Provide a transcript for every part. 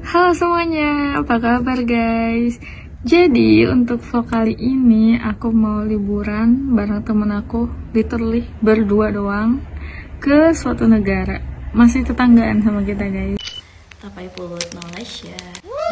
Halo semuanya, apa kabar guys? Jadi untuk vlog kali ini aku mau liburan bareng temen aku, literally berdua doang, ke suatu negara. Masih tetanggaan sama kita guys. Tapai Pulut Malaysia.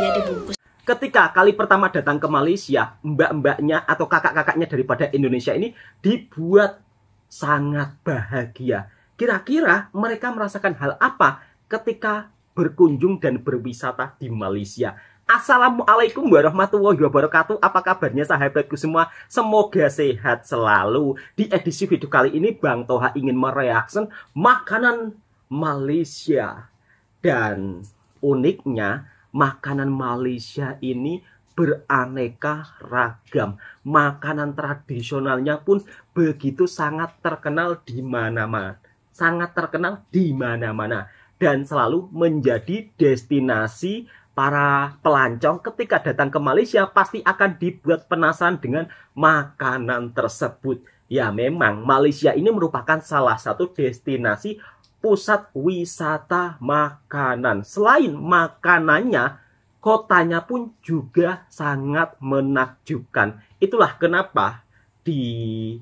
Dia dibungkus. Ketika kali pertama datang ke Malaysia, mbak-mbaknya atau kakak-kakaknya daripada Indonesia ini dibuat sangat bahagia. Kira-kira mereka merasakan hal apa ketika berkunjung dan berwisata di Malaysia? Assalamualaikum warahmatullahi wabarakatuh. Apa kabarnya sahabatku semua? Semoga sehat selalu. Di edisi video kali ini Bang Toha ingin mereaksi makanan Malaysia. Dan uniknya makanan Malaysia ini beraneka ragam. Makanan tradisionalnya pun begitu sangat terkenal di mana-mana. Sangat terkenal di mana-mana. Dan selalu menjadi destinasi para pelancong ketika datang ke Malaysia pasti akan dibuat penasaran dengan makanan tersebut. Ya memang Malaysia ini merupakan salah satu destinasi pusat wisata makanan. Selain makanannya, kotanya pun juga sangat menakjubkan. Itulah kenapa di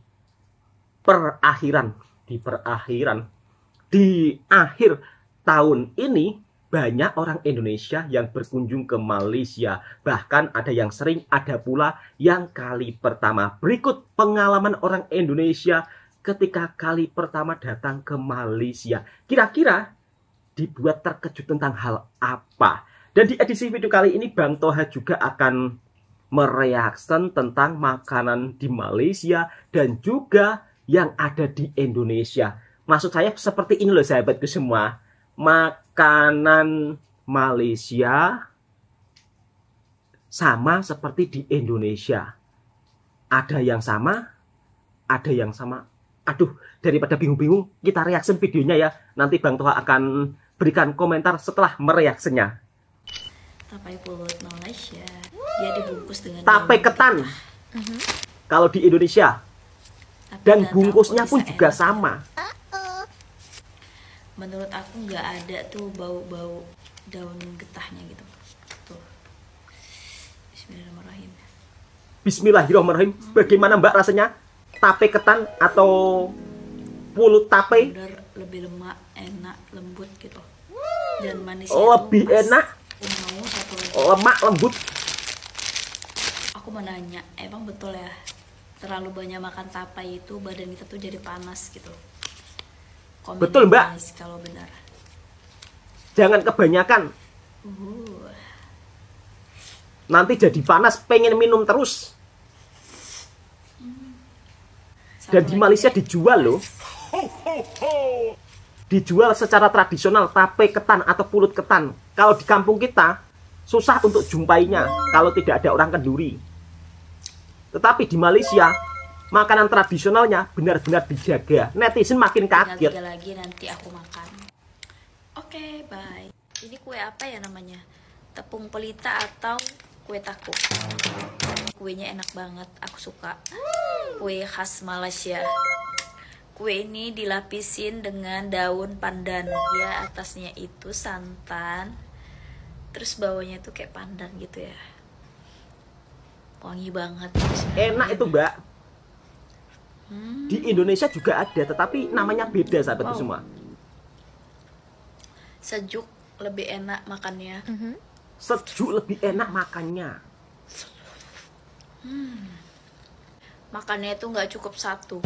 akhir tahun ini banyak orang Indonesia yang berkunjung ke Malaysia. Bahkan ada yang sering, ada pula yang kali pertama. Berikut pengalaman orang Indonesia ketika kali pertama datang ke Malaysia. Kira-kira dibuat terkejut tentang hal apa? Dan di edisi video kali ini Bang Toha juga akan mereaksi tentang makanan di Malaysia dan juga yang ada di Indonesia. Maksud saya seperti ini loh sahabatku semua. Makanan Malaysia sama seperti di Indonesia. Ada yang sama, ada yang sama. Aduh, daripada bingung-bingung, kita reaksi videonya ya. Nanti Bang Toha akan berikan komentar setelah mereaksinya. Tapai Pulut Malaysia. Dia dibungkus dengan tape ketan. Kalau di Indonesia. Dan bungkusnya pun juga sama. Menurut aku nggak ada tuh bau-bau daun getahnya gitu. Tuh. Bismillahirrahmanirrahim. Bismillahirrahmanirrahim. Bagaimana Mbak rasanya? Tape ketan atau pulut tape? Bener, lebih lemak, enak, lembut gitu. Dan manisnya lebih enak. Mau satu lagi. Lemak, lembut. Aku mau nanya, emang betul ya terlalu banyak makan tapai itu badan kita tuh jadi panas gitu? Komen betul Mbak. Guys, kalau benar. Jangan kebanyakan. Nanti jadi panas, pengen minum terus. Dan di Malaysia dijual loh. Dijual secara tradisional tape ketan atau pulut ketan. Kalau di kampung kita susah untuk jumpainya kalau tidak ada orang kenduri. Tetapi di Malaysia makanan tradisionalnya benar-benar dijaga. Netizen makin kaget. Tinggal 3 lagi nanti aku makan. Oke, bye. Ini kue apa ya namanya? Tepung pelita atau kue taku? Kuenya enak banget, aku suka. Kue khas Malaysia. Kue ini dilapisin dengan daun pandan. Ya, atasnya itu santan. Terus bawahnya tuh kayak pandan gitu ya. Wangi banget. Enak itu Mbak. Di Indonesia juga ada, tetapi namanya beda sahabatku semua. Sejuk lebih enak makannya. Sejuk lebih enak makannya. Makannya itu nggak cukup satu.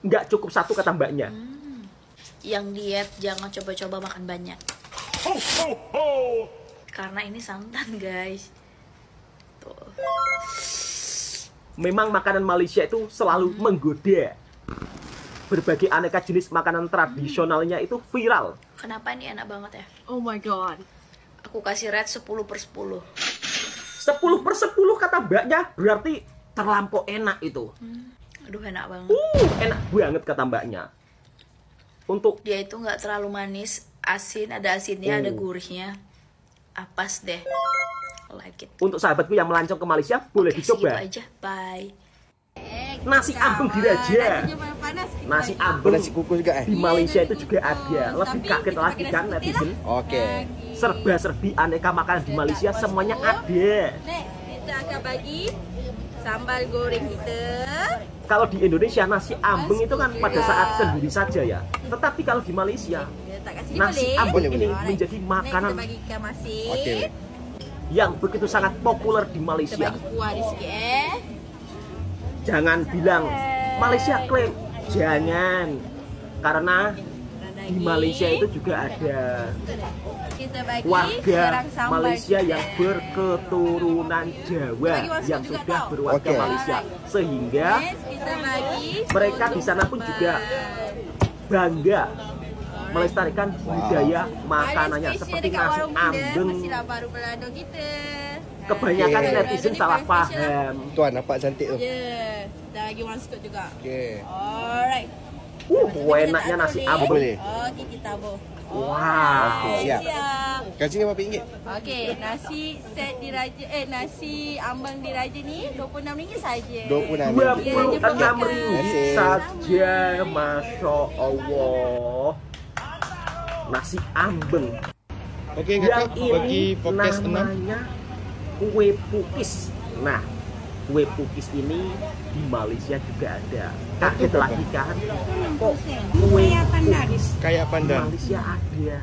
Nggak cukup satu kata mbaknya. Yang diet jangan coba-coba makan banyak. Karena ini santan guys. Tuh. Memang makanan Malaysia itu selalu menggoda. Berbagai aneka jenis makanan tradisionalnya itu viral. Kenapa ini enak banget ya? Oh my god. Aku kasih rate 10/10. 10/10 kata mbaknya, berarti terlampau enak itu. Aduh enak banget. Enak banget kata mbaknya. Untuk dia itu nggak terlalu manis, asin, ada asinnya, ada gurihnya. Pas deh. Like it. Untuk sahabatku yang melancong ke Malaysia boleh dicoba. Segitu aja. Bye. Nasi ambeng diraja. Nasi ambeng nasi kukus juga di Malaysia itu juga ada. Lebih kaget lagi kan netizen. Oke. serba-serbi aneka makanan di Malaysia semuanya ada. Next, kita akan bagi sambal goreng kita. Kalau di Indonesia nasi ambeng itu kan pada saat kenduri saja ya. Tetapi kalau di Malaysia Kita tak kasih nasi boleh. ambeng ini Alright. menjadi Next, makanan kita bagi ikan masin. Okey. yang begitu sangat populer di Kita Malaysia. bagi kuah di sikit Jangan bilang Malaysia klaim, jangan. Karena di Malaysia itu juga ada kita bagi warga serang sambal Malaysia kita. yang berketurunan Jawa Bagi masuk yang juga sudah tau. berwarga Okey. Malaysia, sehingga Next, kita bagi mereka di sana pun juga bangga melestarikan budaya makanannya seperti nasi ambeng. Mestilah baru belado kita. Kebanyakan Okey. netizen salah paham. Tuan nampak cantik tu. Ya, kita bagi one scoop juga. Okey. Alright. Enaknya nasi ambeng. Boleh. Okey, kita tabur. Wow. Okey, siap. Siap. Kat sini berapa ringgit? Okey, nasi set diraja nasi ambeng diraja ni RM26 saja. RM26 saja, Masya Allah. Nasi ambeng. Okey Yang kakak, bagi ini fokus 6. namanya kue pukis. Nah, kue pukis ini di Malaysia juga ada. Kaget lagi kan? Kok kue pukis Kayak di pandan. Malaysia ada?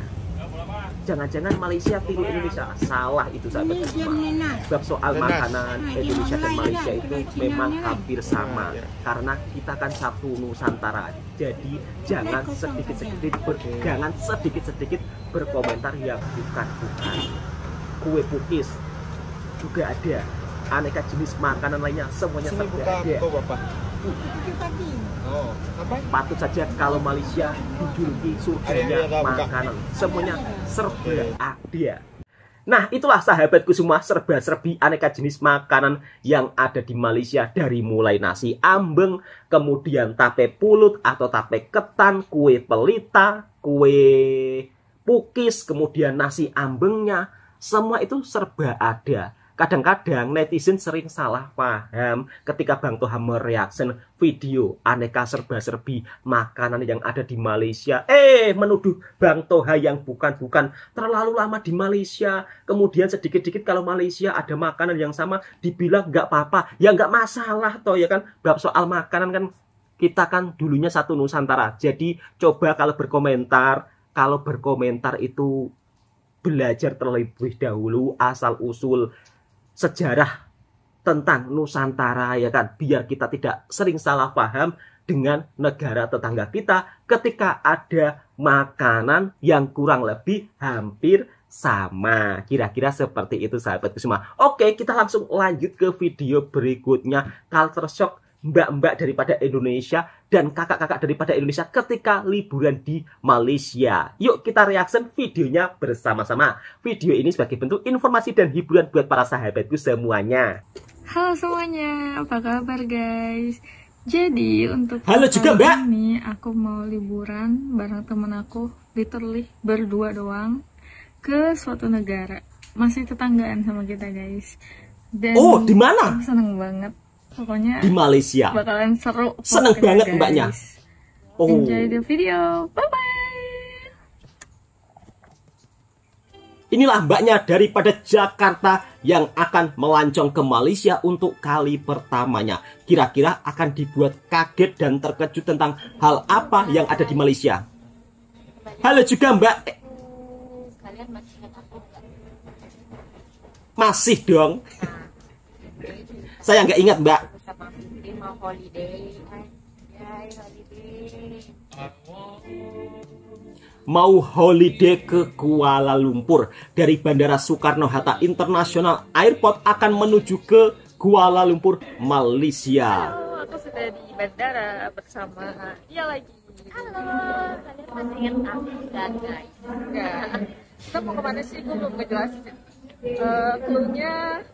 Jangan-jangan Malaysia tiru Indonesia? Salah itu sahabat. Sebab soal Benar. makanan Indonesia dan Malaysia itu memang hampir sama. Karena kita kan satu Nusantara. Jadi jangan sedikit-sedikit berkomentar yang bukan-bukan. Kue pukis juga ada. Aneka jenis makanan lainnya semuanya Sini serba buka ada. pukul berapa? Oh, apa? Patut saja kalau Malaysia dijuluki surganya Ayo, buka. makanan. Semuanya serba ada. Nah, itulah sahabatku semua serba-serbi aneka jenis makanan yang ada di Malaysia. Dari mulai nasi ambeng, kemudian tape pulut atau tape ketan, kue pelita, kue pukis, kemudian nasi ambengnya. Semua itu serba ada. Kadang-kadang netizen sering salah paham ketika Bang Toha mereaksi video aneka serba-serbi makanan yang ada di Malaysia. Menuduh Bang Toha yang bukan-bukan, terlalu lama di Malaysia. Kemudian sedikit-sedikit kalau Malaysia ada makanan yang sama dibilang nggak apa-apa. Ya nggak masalah toh ya kan. Bab soal makanan kan kita kan dulunya satu Nusantara. Jadi coba kalau berkomentar itu belajar terlebih dahulu asal-usul sejarah tentang Nusantara ya kan, biar kita tidak sering salah paham dengan negara tetangga kita ketika ada makanan yang kurang lebih hampir sama. Kira-kira seperti itu sahabatku semua. Oke, kita langsung lanjut ke video berikutnya. Culture shock mbak-mbak daripada Indonesia dan kakak-kakak daripada Indonesia ketika liburan di Malaysia. Yuk kita reaction videonya bersama-sama. Video ini sebagai bentuk informasi dan hiburan buat para sahabatku semuanya. Halo semuanya, apa kabar guys? Jadi untuk Halo juga, kali Mbak. ini aku mau liburan bareng temen aku, literally berdua doang ke suatu negara. Masih tetanggaan sama kita guys. Dan Oh, di mana? aku seneng banget. Pokoknya Di Malaysia. bakalan seru. Seneng pokoknya, banget guys. mbaknya. Oh. Enjoy the video. Bye-bye. Inilah mbaknya daripada Jakarta yang akan melancong ke Malaysia untuk kali pertamanya. Kira-kira akan dibuat kaget dan terkejut tentang hal apa yang ada di Malaysia. Halo juga mbak. Kalian masih ingat aku nggak? Masih dong. Saya nggak ingat mbak. Bersama Fikri mau holiday. Hai holiday. Mau holiday ke Kuala Lumpur. Dari Bandara Soekarno-Hatta International Airport akan menuju ke Kuala Lumpur, Malaysia. Halo, aku sudah di bandara bersama dia lagi. Halo, kalian masih ingat aku nggak guys? Enggak. Kita mau kemana sih? Gue belum ngejelasin. Cluenya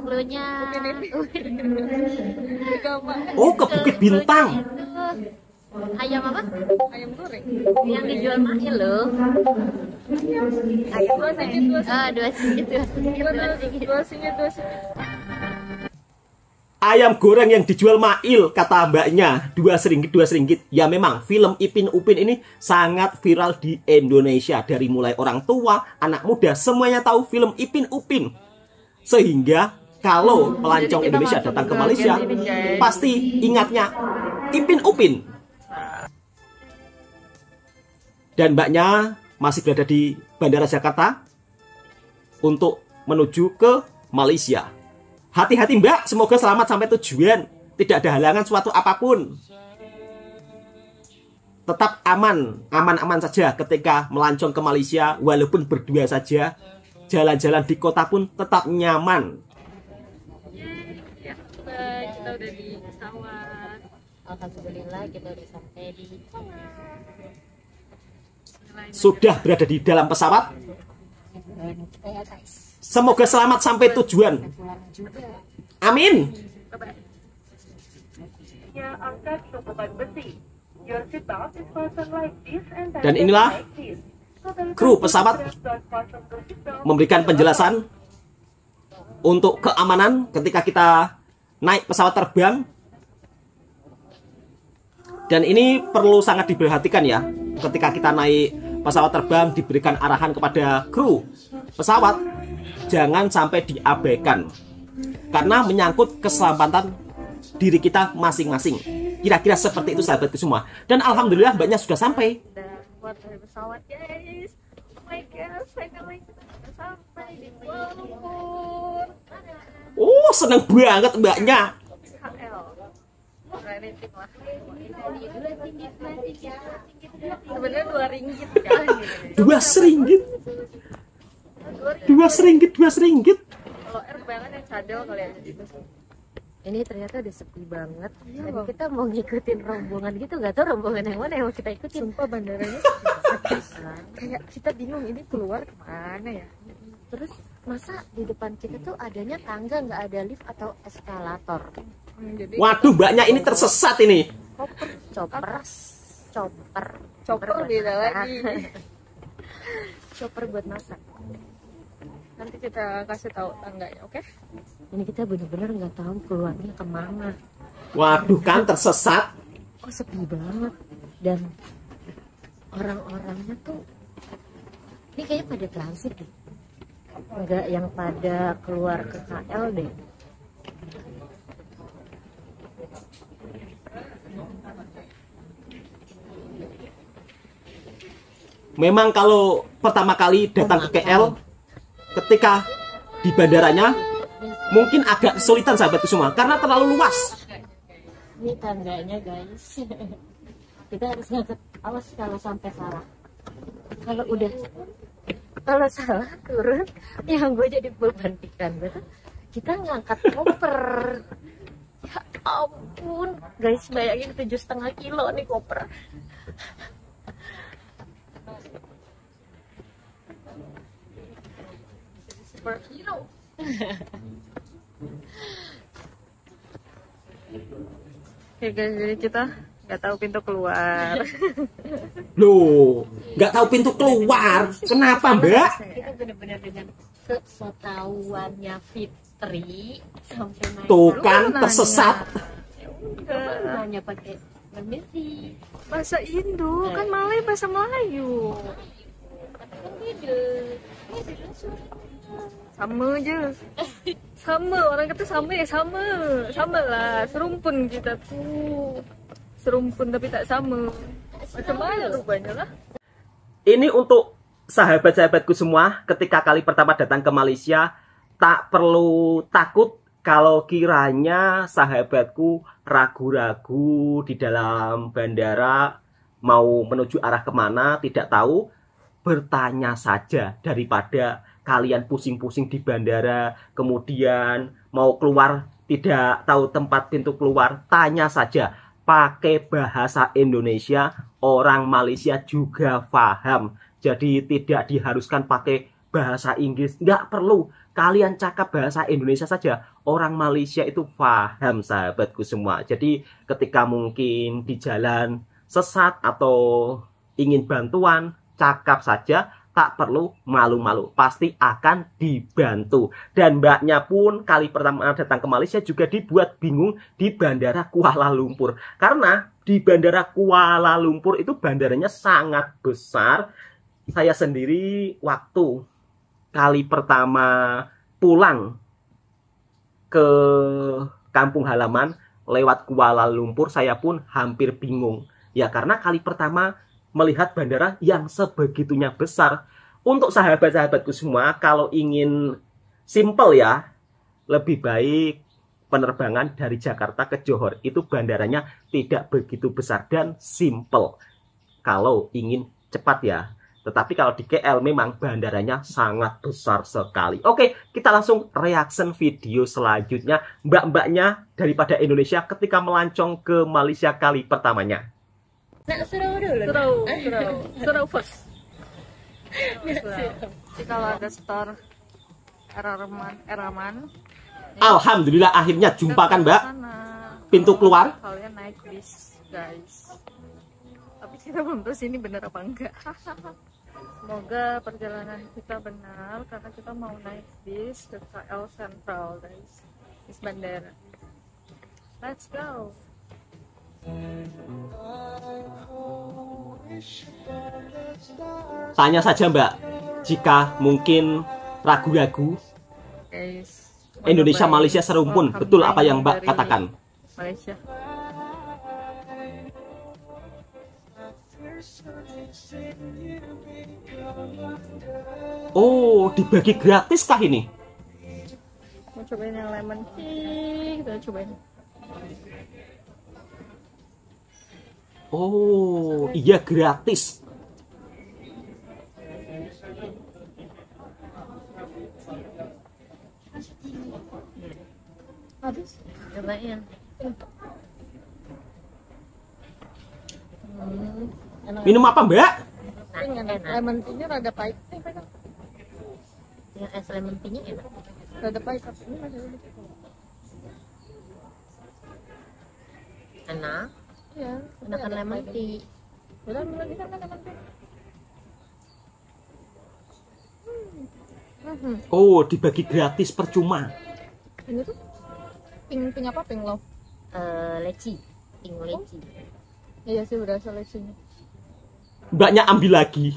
Cluenya Oh, ke Bukit Bintang. ayam apa? ayam goreng. Yang dijual mahal loh. Ayam Dua singgit. dua singgit. Dua singgit. ayam goreng yang dijual Mail, kata mbaknya, 2 seringgit, 2 seringgit. Ya memang, film Ipin Upin ini sangat viral di Indonesia. Dari mulai orang tua, anak muda, semuanya tahu film Ipin Upin. Sehingga kalau pelancong Indonesia datang ke Malaysia, pasti ingatnya Ipin Upin. Dan mbaknya masih berada di Bandara Jakarta untuk menuju ke Malaysia. Hati-hati mbak, semoga selamat sampai tujuan. Tidak ada halangan suatu apapun. Tetap aman, aman-aman saja ketika melancong ke Malaysia. Walaupun berdua saja, jalan-jalan di kota pun tetap nyaman. Ya, kita udah di pesawat. Alhamdulillah kita udah sampai di Sudah berada di dalam pesawat. kita ya guys. Semoga selamat sampai tujuan. Pulang juga. Amin. Dan inilah kru pesawat memberikan penjelasan untuk keamanan ketika kita naik pesawat terbang. Dan ini perlu sangat diperhatikan ya. Ketika kita naik pesawat terbang, diberikan arahan kepada kru pesawat, jangan sampai diabaikan. Karena menyangkut keselamatan diri kita masing-masing. Kira-kira seperti itu sahabatku semua. Dan alhamdulillah mbaknya sudah sampai. Udah keluar dari pesawat guys. Oh my god, finally kita udah sampai di Kuala Lumpur. Oh, seneng banget mbaknya. KL. Rating lah. Sebenarnya 2 ringgit kan. 2 seringgit. 2 seringgit, 2 seringgit. Kalau R kebanyakan yang cadel kali ya gitu. Ini ternyata udah sepi banget. Tadi kita mau ngikutin rombongan gitu, nggak tahu rombongan yang mana yang mau kita ikutin. Sumpah bandaranya sepi banget. Kayak kita bingung ini keluar kemana ya. Terus masa di depan kita tuh adanya tangga, nggak ada lift atau eskalator? Jadi Waduh, mbaknya ini tersesat ini. Chopper beda buat lagi. masak. Chopper buat masak. Nanti kita kasih tahu tangganya, oke? Ini kita bener-bener nggak tahu keluarnya kemana. Waduh, kan tersesat. Kok sepi banget. Dan orang-orangnya tuh ini kayaknya pada transit deh, nggak yang pada keluar ke KL deh. Memang kalau pertama kali datang ke KL, ketika di bandaranya mungkin agak kesulitan sahabatku semua karena terlalu luas. Ini tangganya guys. Kita harus ngangkat, awas kalau sampai salah. Kalau salah turun, yang gue jadi beban pikiran gue tuh, kita ngangkat koper. Ya ampun, guys, bayangin 7,5 kilo nih koper. Superhero. Oke guys, jadi kita nggak tahu pintu keluar. Loh, nggak tahu pintu keluar. Kenapa mbak? Kita benar-benar dengan kesetahuannya Fitri sampai naik. Tuh kan tersesat. Nanya pakai permisi. Bahasa Indo, kan Malay bahasa Melayu. Kan beda. Sama aja. Sama, orang kata sama ya sama. Sama lah, serumpun kita tuh. Serumpun tapi tak sama. Macam mana rupanya lah. Ini untuk sahabat-sahabatku semua, ketika kali pertama datang ke Malaysia, tak perlu takut kalau kiranya sahabatku ragu-ragu di dalam bandara mau menuju arah kemana, tidak tahu. Bertanya saja daripada kalian pusing-pusing di bandara, kemudian mau keluar tidak tahu tempat pintu keluar. Tanya saja, pakai bahasa Indonesia, orang Malaysia juga paham. Jadi tidak diharuskan pakai bahasa Inggris, nggak perlu. Kalian cakap bahasa Indonesia saja, orang Malaysia itu paham sahabatku semua. Jadi ketika mungkin di jalan sesat atau ingin bantuan, cakap saja tak perlu malu-malu, pasti akan dibantu. Dan mbaknya pun kali pertama datang ke Malaysia juga dibuat bingung di Bandara Kuala Lumpur. Karena di Bandara Kuala Lumpur itu bandaranya sangat besar. Saya sendiri waktu kali pertama pulang ke kampung halaman lewat Kuala Lumpur, saya pun hampir bingung. Ya karena kali pertama melihat bandara yang sebegitunya besar. Untuk sahabat-sahabatku semua, kalau ingin simple ya, lebih baik penerbangan dari Jakarta ke Johor. Itu bandaranya tidak begitu besar dan simple. Kalau ingin cepat ya. Tetapi kalau di KL memang bandaranya sangat besar sekali. Oke, kita langsung reaction video selanjutnya. Mbak-mbaknya daripada Indonesia ketika melancong ke Malaysia kali pertamanya. Nak seru dulu. Seru first. Jadi kalau ada store Eraman. Alhamdulillah akhirnya jumpa kan mbak. Pintu keluar. Kalian naik bis guys. Tapi kita belum tahu sini bener apa enggak. Semoga perjalanan kita benar karena kita mau naik bis ke KL Central guys. Bis bandara. Let's go. Tanya saja mbak, jika mungkin ragu-ragu, Guys, Indonesia Malaysia serumpun, betul apa yang mbak katakan? Malaysia. Oh, dibagi gratis kah ini? Mau cobain yang lemon tea, kita cobain. Oh, iya gratis. Habis, Cobain. Minum apa mbak? Enak. lemon tea-nya rada pahit. Yang es lemon tea-nya enak. Rada pahit tapi ini masih Enak. Iya, Enakan lemon tea. udah lagi kan lemon tea. Oh, dibagi gratis percuma. Ini tuh pink apa pink love? Leci. Pink leci. Iya sih udah seleksinya. Mbaknya ambil lagi.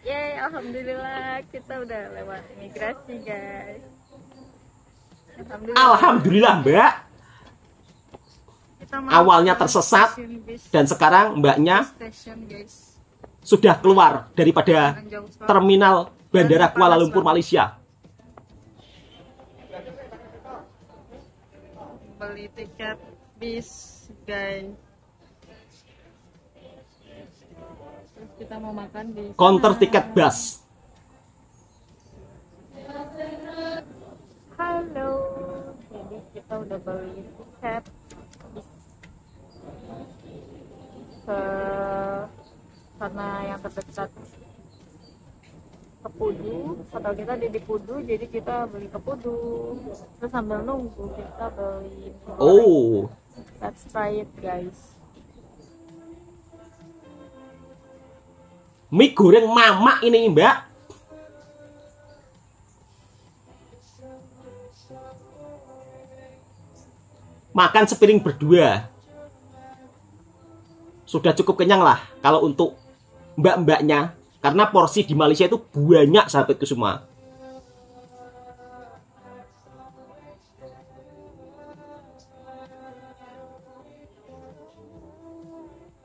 Yeay, alhamdulillah kita udah lewat imigrasi guys. Alhamdulillah mbak. Kita mau Awalnya ke tersesat stasiun bis dan sekarang mbaknya station guys. sudah keluar daripada Jauh sekali. terminal Bandara Kuala Lumpur Malaysia. Beli tiket bis guys. Terus kita mau makan di Counter tiket bus. Halo. Jadi kita udah beli tiket ke sana yang terdekat ke Pudu. Atau kita di Pudu, jadi kita beli ke Pudu. Terus sambil nunggu kita beli. Oh, Let's try it guys. mie goreng mamak ini mbak. Makan sepiring berdua. Sudah cukup kenyang lah kalau untuk mbak-mbaknya. Karena porsi di Malaysia itu banyak sahabatku semua.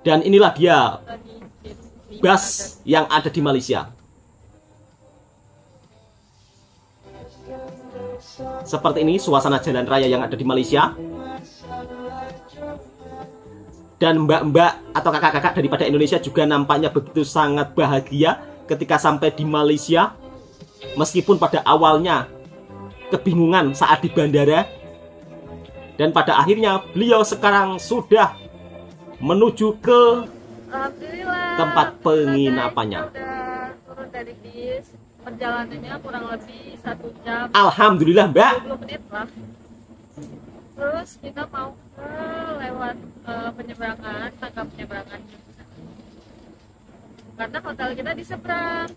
Dan inilah dia bus yang ada di Malaysia. Seperti ini suasana jalan raya yang ada di Malaysia. Dan mbak-mbak atau kakak-kakak daripada Indonesia juga nampaknya begitu sangat bahagia ketika sampai di Malaysia. Meskipun pada awalnya kebingungan saat di bandara. Dan pada akhirnya beliau sekarang sudah menuju ke Alhamdulillah. tempat penginapannya. Kita udah turun dari bis. Perjalanannya kurang lebih 1 jam Alhamdulillah mbak. 20 menit lah. Terus kita mau ke lewat penyeberangan, tangga penyeberangan. karena hotel kita di seberang.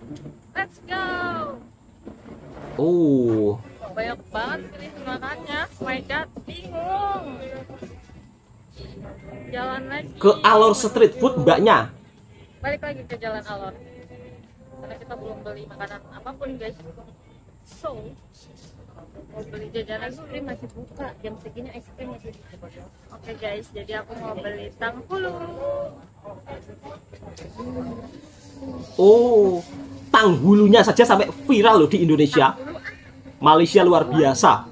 Let's go. Oh, Banyak banget pilih makannya. Oh my god, bingung. Jalan lagi. ke Alor Street Food mbaknya. Balik lagi ke Jalan Alor. Karena kita belum beli makanan apapun guys. So, mau beli jajanan Es krim masih buka, jam segini es krim masih buka. Oke guys, jadi aku mau beli tanghulu. Oh, tanghulunya saja sampai viral loh di Indonesia. Malaysia luar biasa.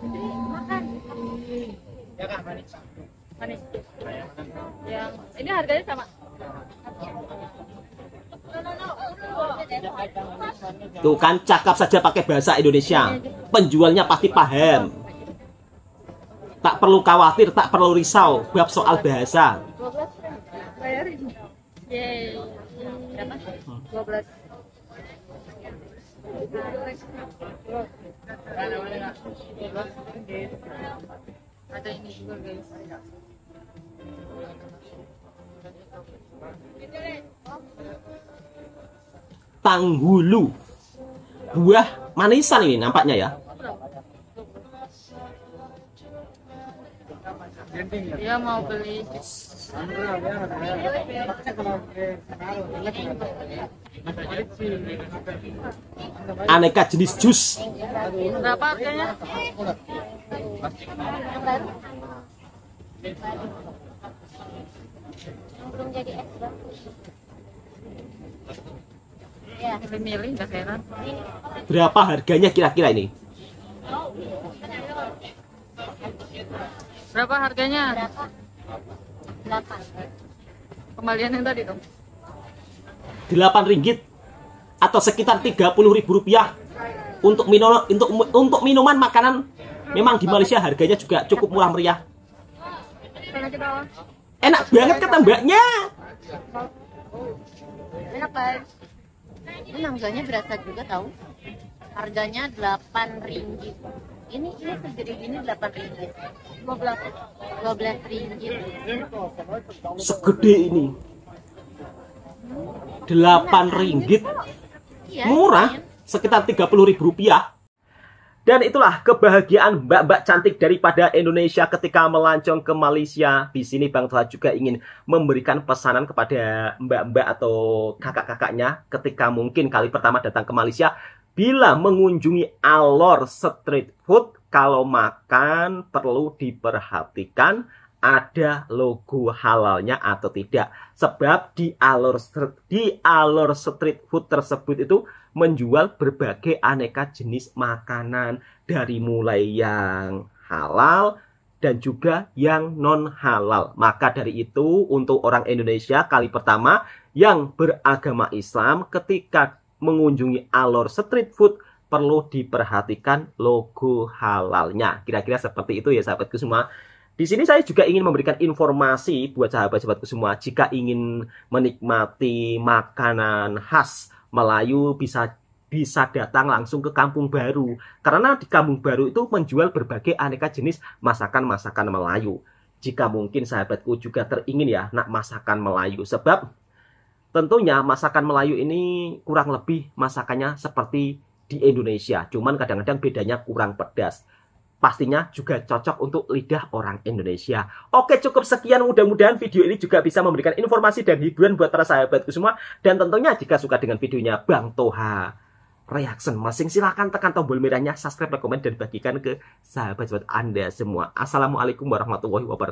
Manis. Yang ini harganya sama. Tuh kan cakap saja pakai bahasa Indonesia. Penjualnya pasti paham. Tak perlu khawatir, tak perlu risau bab soal bahasa. Bayarin. Yeay. Berapa? 12. Ada ini juga guys. Tanghulu. Buah manisan ini nampaknya ya. Dia mau beli Aneka jenis jus. berapa harganya? Belum jadi es bang. Milih nggak heran. Berapa harganya kira-kira ini? Berapa harganya? Berapa? 8. Kembalian yang tadi dong. 8 ringgit atau sekitar 30.000 rupiah untuk minuman makanan. Memang di Malaysia harganya juga cukup murah meriah. Enak banget kata mbaknya. Enak guys. Ini mangganya berasa juga tahu. Harganya 8 ringgit. Ini segede gini 8 ringgit. 12 ringgit. Segede ini 8 ringgit. Iya, Murah, lumayan. sekitar 30.000 rupiah. Dan itulah kebahagiaan mbak-mbak cantik daripada Indonesia ketika melancong ke Malaysia. Di sini Bang Toha juga ingin memberikan pesanan kepada mbak-mbak atau kakak-kakaknya ketika mungkin kali pertama datang ke Malaysia. Bila mengunjungi Alor Street Food, kalau makan perlu diperhatikan ada logo halalnya atau tidak. Sebab di Alor Street Food tersebut itu menjual berbagai aneka jenis makanan. Dari mulai yang halal dan juga yang non halal. Maka dari itu untuk orang Indonesia kali pertama yang beragama Islam ketika mengunjungi Alor Street Food perlu diperhatikan logo halalnya. Kira-kira seperti itu ya sahabatku semua. Di sini saya juga ingin memberikan informasi buat sahabat-sahabatku semua. Jika ingin menikmati makanan khas Melayu bisa datang langsung ke Kampung Baru. Karena di Kampung Baru itu menjual berbagai aneka jenis masakan-masakan Melayu. Jika mungkin sahabatku juga teringin ya nak masakan Melayu. Sebab tentunya masakan Melayu ini kurang lebih masakannya seperti di Indonesia. Cuman kadang-kadang bedanya kurang pedas. Pastinya juga cocok untuk lidah orang Indonesia. Oke, cukup sekian. Mudah-mudahan video ini juga bisa memberikan informasi dan hiburan buat para sahabatku semua. Dan tentunya jika suka dengan videonya Bang Toha Reaction Masing, silahkan tekan tombol merahnya, subscribe, komen, dan bagikan ke sahabat-sahabat Anda semua. Assalamualaikum warahmatullahi wabarakatuh.